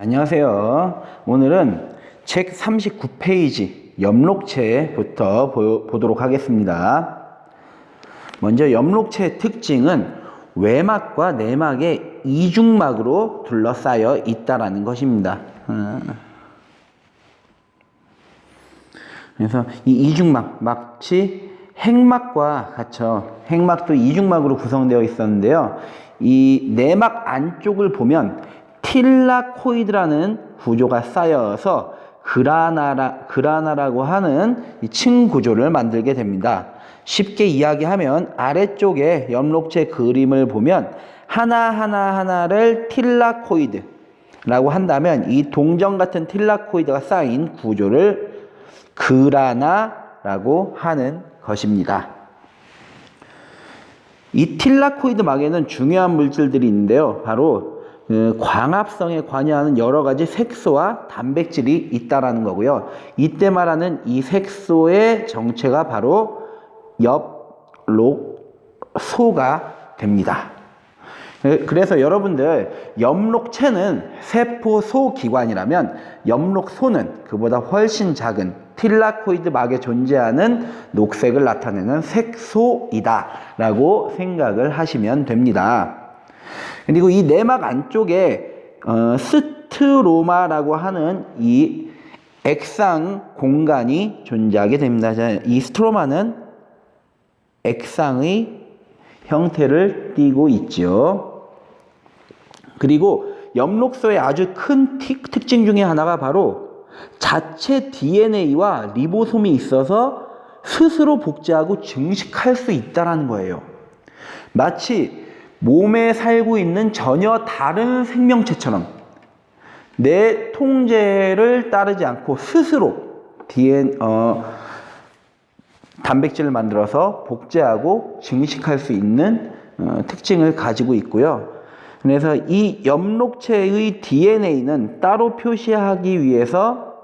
안녕하세요. 오늘은 책 39페이지 엽록체부터 보도록 하겠습니다. 먼저 엽록체의 특징은 외막과 내막의 이중막으로 둘러싸여 있다라는 것입니다. 그래서 이 이중막, 마치 핵막과 같죠. 핵막도 이중막으로 구성되어 있었는데요. 이 내막 안쪽을 보면 틸라코이드라는 구조가 쌓여서 그라나라고 하는 이 층 구조를 만들게 됩니다. 쉽게 이야기하면 아래쪽에 엽록체 그림을 보면 하나를 틸라코이드라고 한다면 이 동전 같은 틸라코이드가 쌓인 구조를 그라나라고 하는 것입니다. 이 틸라코이드 막에는 중요한 물질들이 있는데요. 바로 광합성에 관여하는 여러 가지 색소와 단백질이 있다라는 거고요. 이때 말하는 이 색소의 정체가 바로 엽록소가 됩니다. 그래서 여러분들 엽록체는 세포 소기관이라면 엽록소는 그보다 훨씬 작은 틸라코이드 막에 존재하는 녹색을 나타내는 색소이다 라고 생각을 하시면 됩니다. 그리고 이 내막 안쪽에 스트로마라고 하는 이 액상 공간이 존재하게 됩니다. 이 스트로마는 액상의 형태를 띠고 있죠. 그리고 엽록소의 아주 큰 특징 중에 하나가 바로 자체 DNA와 리보솜이 있어서 스스로 복제하고 증식할 수 있다는 거예요. 마치 몸에 살고 있는 전혀 다른 생명체처럼 내 통제를 따르지 않고 스스로 단백질을 만들어서 복제하고 증식할 수 있는 특징을 가지고 있고요. 그래서 이 엽록체의 DNA는 따로 표시하기 위해서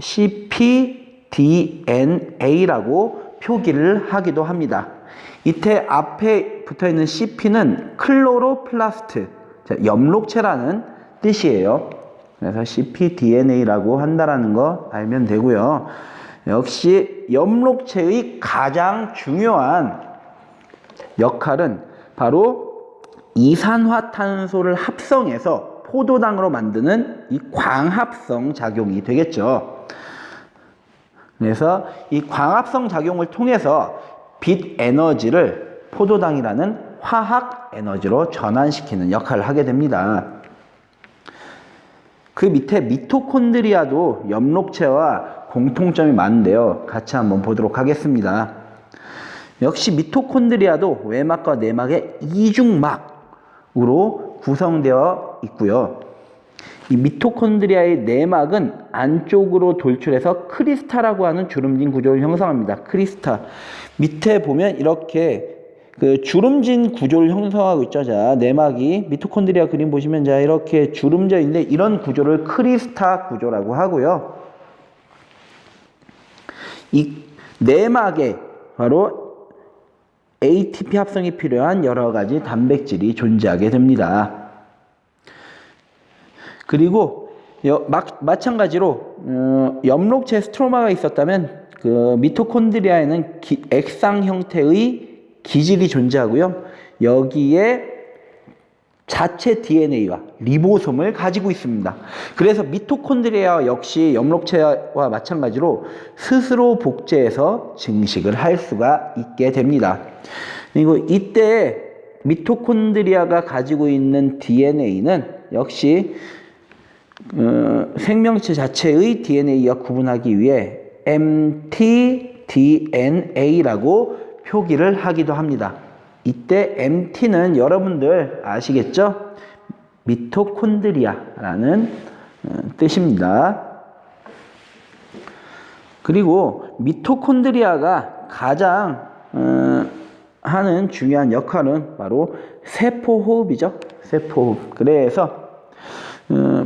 cpDNA라고 표기를 하기도 합니다. 이때 앞에 붙어있는 CP는 클로로플라스트, 엽록체라는 뜻이에요. 그래서 cpDNA라고 한다라는 거 알면 되고요. 역시 엽록체의 가장 중요한 역할은 바로 이산화탄소를 합성해서 포도당으로 만드는 이 광합성 작용이 되겠죠. 그래서 이 광합성 작용을 통해서 빛 에너지를 포도당이라는 화학 에너지로 전환시키는 역할을 하게 됩니다. 그 밑에 미토콘드리아도 엽록체와 공통점이 많은데요. 같이 한번 보도록 하겠습니다. 역시 미토콘드리아도 외막과 내막의 이중막으로 구성되어 있고요. 이 미토콘드리아의 내막은 안쪽으로 돌출해서 크리스타라고 하는 주름진 구조를 형성합니다. 크리스타. 밑에 보면 이렇게 그 주름진 구조를 형성하고 있죠. 자, 내막이 미토콘드리아 그림 보시면 자, 이렇게 주름져 있는데 이런 구조를 크리스타 구조라고 하고요. 이 내막에 바로 ATP 합성이 필요한 여러 가지 단백질이 존재하게 됩니다. 그리고 마찬가지로 엽록체 스트로마가 있었다면 그 미토콘드리아에는 액상 형태의 기질이 존재하고요. 여기에 자체 DNA와 리보솜을 가지고 있습니다. 그래서 미토콘드리아 역시 엽록체와 마찬가지로 스스로 복제해서 증식을 할 수가 있게 됩니다. 그리고 이때 미토콘드리아가 가지고 있는 DNA는 역시 생명체 자체의 DNA와 구분하기 위해 mtDNA라고 표기를 하기도 합니다. 이때 mt는 여러분들 아시겠죠? 미토콘드리아라는 뜻입니다. 그리고 미토콘드리아가 가장 하는 중요한 역할은 바로 세포호흡이죠. 세포호흡. 그래서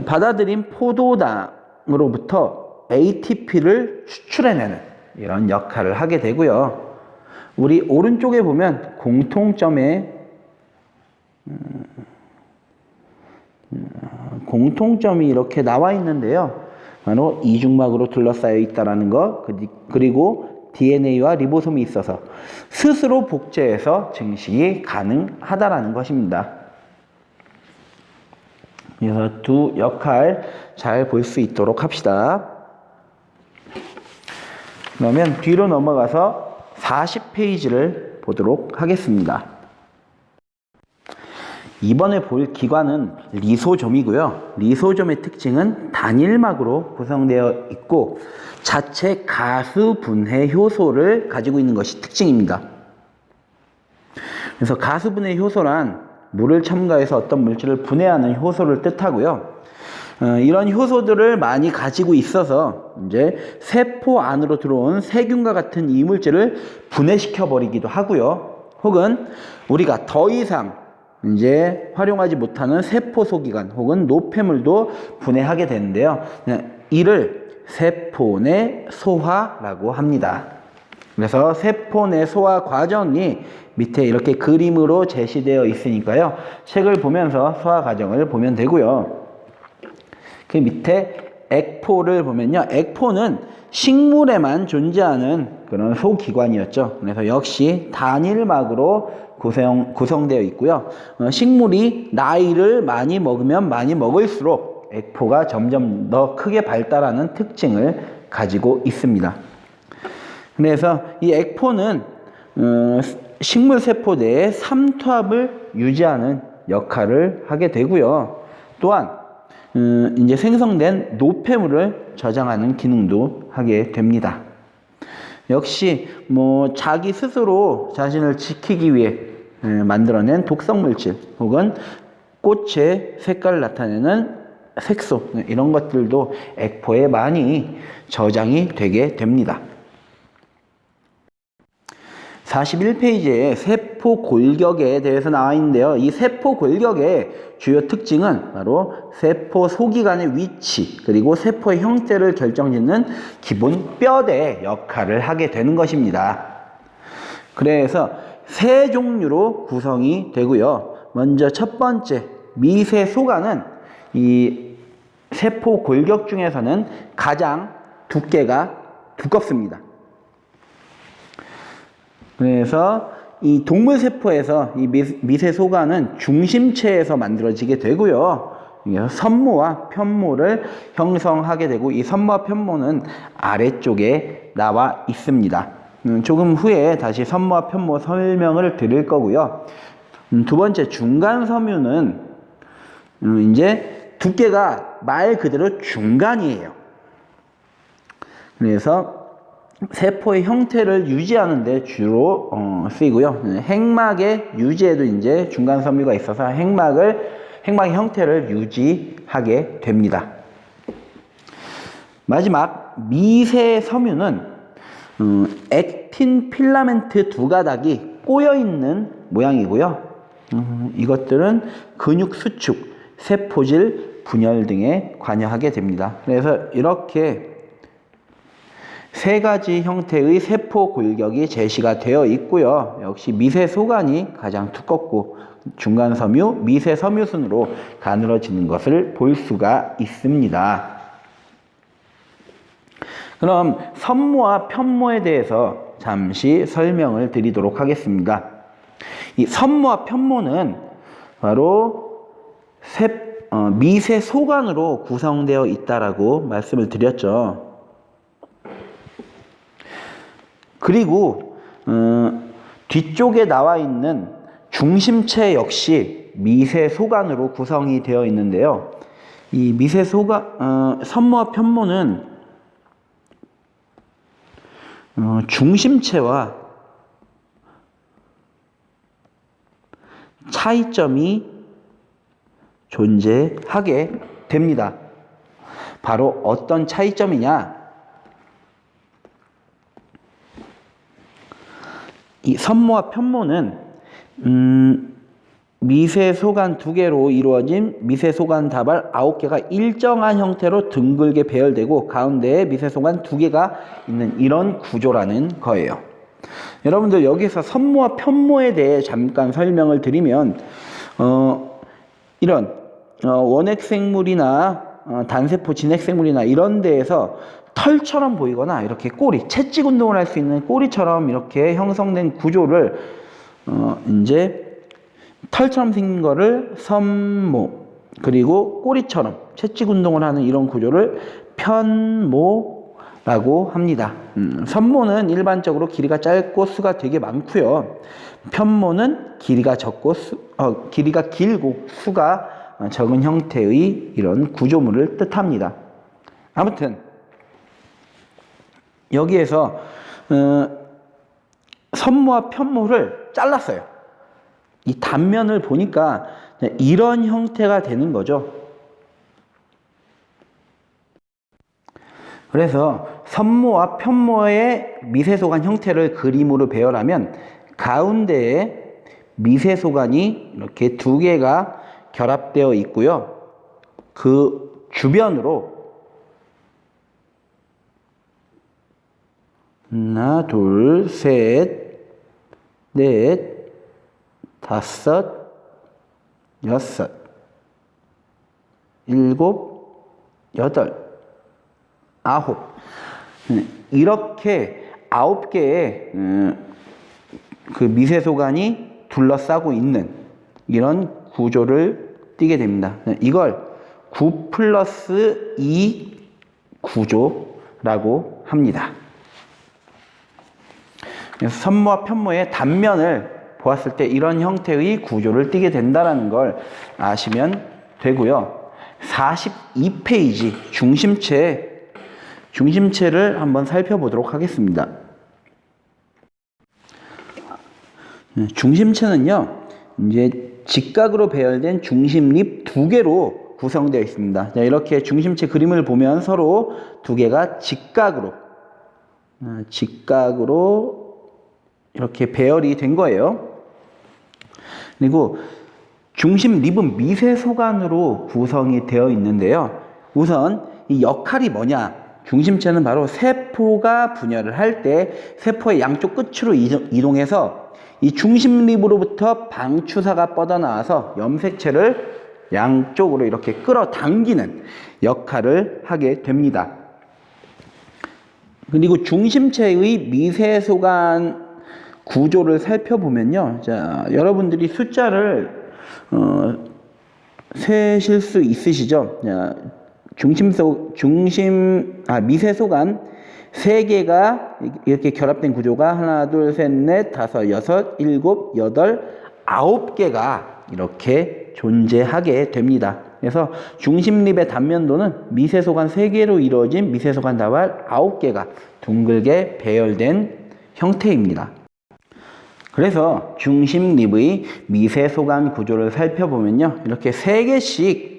받아들인 포도당으로부터 ATP를 추출해내는 이런 역할을 하게 되고요. 우리 오른쪽에 보면 공통점에 공통점이 이렇게 나와 있는데요. 바로 이중막으로 둘러싸여 있다라는 것, 그리고 DNA와 리보솜이 있어서 스스로 복제해서 증식이 가능하다라는 것입니다. 그래서 두 역할 잘 볼 수 있도록 합시다. 그러면 뒤로 넘어가서 40페이지를 보도록 하겠습니다. 이번에 볼 기관은 리소좀이고요. 리소좀의 특징은 단일막으로 구성되어 있고 자체 가수 분해 효소를 가지고 있는 것이 특징입니다. 그래서 가수 분해 효소란 물을 첨가해서 어떤 물질을 분해하는 효소를 뜻하고요. 이런 효소들을 많이 가지고 있어서 이제 세포 안으로 들어온 세균과 같은 이물질을 분해시켜 버리기도 하고요. 혹은 우리가 더 이상 이제 활용하지 못하는 세포 소기관 혹은 노폐물도 분해하게 되는데요. 이를 세포 내 소화라고 합니다. 그래서 세포 내 소화 과정이 밑에 이렇게 그림으로 제시되어 있으니까요. 책을 보면서 소화 과정을 보면 되고요. 그 밑에 액포를 보면요. 액포는 식물에만 존재하는 그런 소기관이었죠. 그래서 역시 단일막으로 구성되어 있고요. 식물이 나이를 많이 먹으면 많이 먹을수록 액포가 점점 더 크게 발달하는 특징을 가지고 있습니다. 그래서 이 액포는 식물 세포 내에 삼투압을 유지하는 역할을 하게 되고요. 또한 이제 생성된 노폐물을 저장하는 기능도 하게 됩니다. 역시 자기 스스로 자신을 지키기 위해 만들어낸 독성 물질 혹은 꽃의 색깔을 나타내는 색소 이런 것들도 액포에 많이 저장이 되게 됩니다. 41페이지에 세포 골격에 대해서 나와 있는데요. 이 세포 골격의 주요 특징은 바로 세포 소기관의 위치 그리고 세포의 형태를 결정짓는 기본 뼈대 역할을 하게 되는 것입니다. 그래서 세 종류로 구성이 되고요. 먼저 첫 번째 미세소관은 이 세포 골격 중에서는 가장 두께가 두껍습니다. 그래서 이 동물 세포에서 이 미세소관은 중심체에서 만들어지게 되고요. 선모와 편모를 형성하게 되고 이 선모와 편모는 아래쪽에 나와 있습니다. 조금 후에 다시 선모와 편모 설명을 드릴 거고요. 두 번째 중간섬유는 이제 두께가 말 그대로 중간이에요. 그래서 세포의 형태를 유지하는 데 주로 쓰이고요. 핵막의 유지에도 이제 중간섬유가 있어서 핵막의 형태를 유지하게 됩니다. 마지막 미세섬유는 액틴 필라멘트 두 가닥이 꼬여 있는 모양이고요. 이것들은 근육 수축, 세포질 분열 등에 관여하게 됩니다. 그래서 이렇게 세 가지 형태의 세포 골격이 제시가 되어 있고요. 역시 미세소관이 가장 두껍고 중간섬유, 미세섬유 순으로 가늘어지는 것을 볼 수가 있습니다. 그럼 선모와 편모에 대해서 잠시 설명을 드리도록 하겠습니다. 이 선모와 편모는 바로 미세소관으로 구성되어 있다라고 말씀을 드렸죠. 그리고 뒤쪽에 나와 있는 중심체 역시 미세소관으로 구성이 되어 있는데요. 이 미세소관, 선모와 편모는 중심체와 차이점이 존재하게 됩니다. 바로 어떤 차이점이냐? 이 선모와 편모는 미세소관 2개로 이루어진 미세소관 다발 9개가 일정한 형태로 둥글게 배열되고 가운데에 미세소관 2개가 있는 이런 구조라는 거예요. 여러분들 여기서 선모와 편모에 대해 잠깐 설명을 드리면 이런 원핵생물이나 단세포 진핵생물이나 이런 데에서 털처럼 보이거나 이렇게 꼬리, 채찍 운동을 할 수 있는 꼬리처럼 이렇게 형성된 구조를 이제 털처럼 생긴 거를 선모, 그리고 꼬리처럼 채찍 운동을 하는 이런 구조를 편모라고 합니다. 선모는 일반적으로 길이가 짧고 수가 되게 많고요. 편모는 길이가 적고 길이가 길고 수가 적은 형태의 이런 구조물을 뜻합니다. 아무튼 여기에서 선모와 편모를 잘랐어요. 이 단면을 보니까 이런 형태가 되는 거죠. 그래서 선모와 편모의 미세소관 형태를 그림으로 배열하면 가운데에 미세소관이 이렇게 두 개가 결합되어 있고요. 그 주변으로 하나, 둘, 셋, 넷, 다섯, 여섯, 일곱, 여덟, 아홉. 이렇게 9개의 그 미세소관이 둘러싸고 있는 이런 구조를 띠게 됩니다. 이걸 9+2 구조라고 합니다. 선모와 편모의 단면을 보았을 때 이런 형태의 구조를 띠게 된다는 걸 아시면 되고요. 42페이지 중심체를 한번 살펴보도록 하겠습니다. 중심체는요, 이제 직각으로 배열된 중심립 2개로 구성되어 있습니다. 자, 이렇게 중심체 그림을 보면 서로 2개가 직각으로 이렇게 배열이 된 거예요. 그리고 중심립은 미세소관으로 구성이 되어 있는데요. 우선 이 역할이 뭐냐? 중심체는 바로 세포가 분열을 할 때 세포의 양쪽 끝으로 이동해서 이 중심립으로부터 방추사가 뻗어나와서 염색체를 양쪽으로 이렇게 끌어당기는 역할을 하게 됩니다. 그리고 중심체의 미세소관 구조를 살펴보면요. 자, 여러분들이 숫자를 세실 수 있으시죠? 자, 미세소관 3개가 이렇게 결합된 구조가 하나, 둘, 셋, 넷, 다섯, 여섯, 일곱, 여덟, 9개가 이렇게 존재하게 됩니다. 그래서 중심립의 단면도는 미세소관 3개로 이루어진 미세소관 다발 9개가 둥글게 배열된 형태입니다. 그래서 중심립의 미세소관 구조를 살펴보면요. 이렇게 3개씩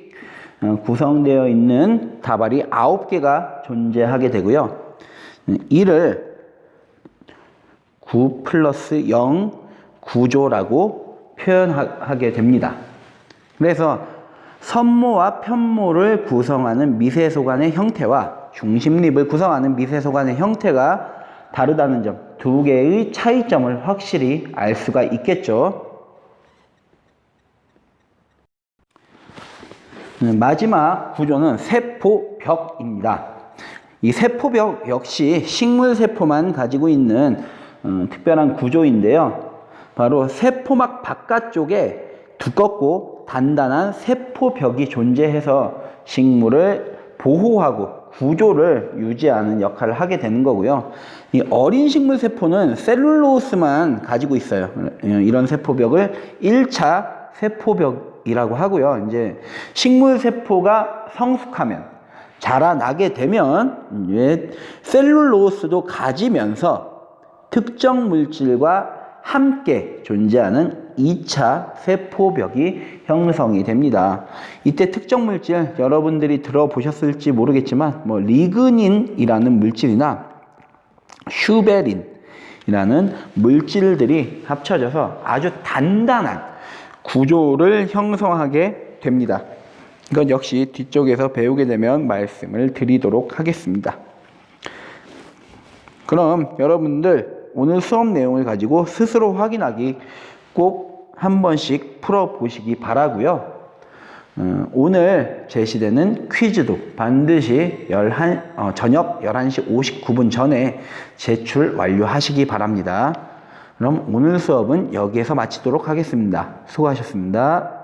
구성되어 있는 다발이 9개가 존재하게 되고요. 이를 9+0 구조라고 표현하게 됩니다. 그래서 선모와 편모를 구성하는 미세소관의 형태와 중심립을 구성하는 미세소관의 형태가 다르다는 점, 2개의 차이점을 확실히 알 수가 있겠죠. 마지막 구조는 세포벽입니다. 이 세포벽 역시 식물세포만 가지고 있는 특별한 구조인데요. 바로 세포막 바깥쪽에 두껍고 단단한 세포벽이 존재해서 식물을 보호하고 구조를 유지하는 역할을 하게 되는 거고요. 이 어린 식물 세포는 셀룰로스만 가지고 있어요. 이런 세포벽을 1차 세포벽이라고 하고요. 이제 식물 세포가 성숙하면, 자라나게 되면 이제 셀룰로스도 가지면서 특정 물질과 함께 존재하는 2차 세포벽이 형성이 됩니다. 이때 특정 물질 여러분들이 들어보셨을지 모르겠지만 리그닌이라는 물질이나 슈베린이라는 물질들이 합쳐져서 아주 단단한 구조를 형성하게 됩니다. 이건 역시 뒤쪽에서 배우게 되면 말씀을 드리도록 하겠습니다. 그럼 여러분들 오늘 수업 내용을 가지고 스스로 확인하기 꼭 한 번씩 풀어보시기 바라고요. 오늘 제시되는 퀴즈도 반드시 저녁 11시 59분 전에 제출 완료하시기 바랍니다. 그럼 오늘 수업은 여기에서 마치도록 하겠습니다. 수고하셨습니다.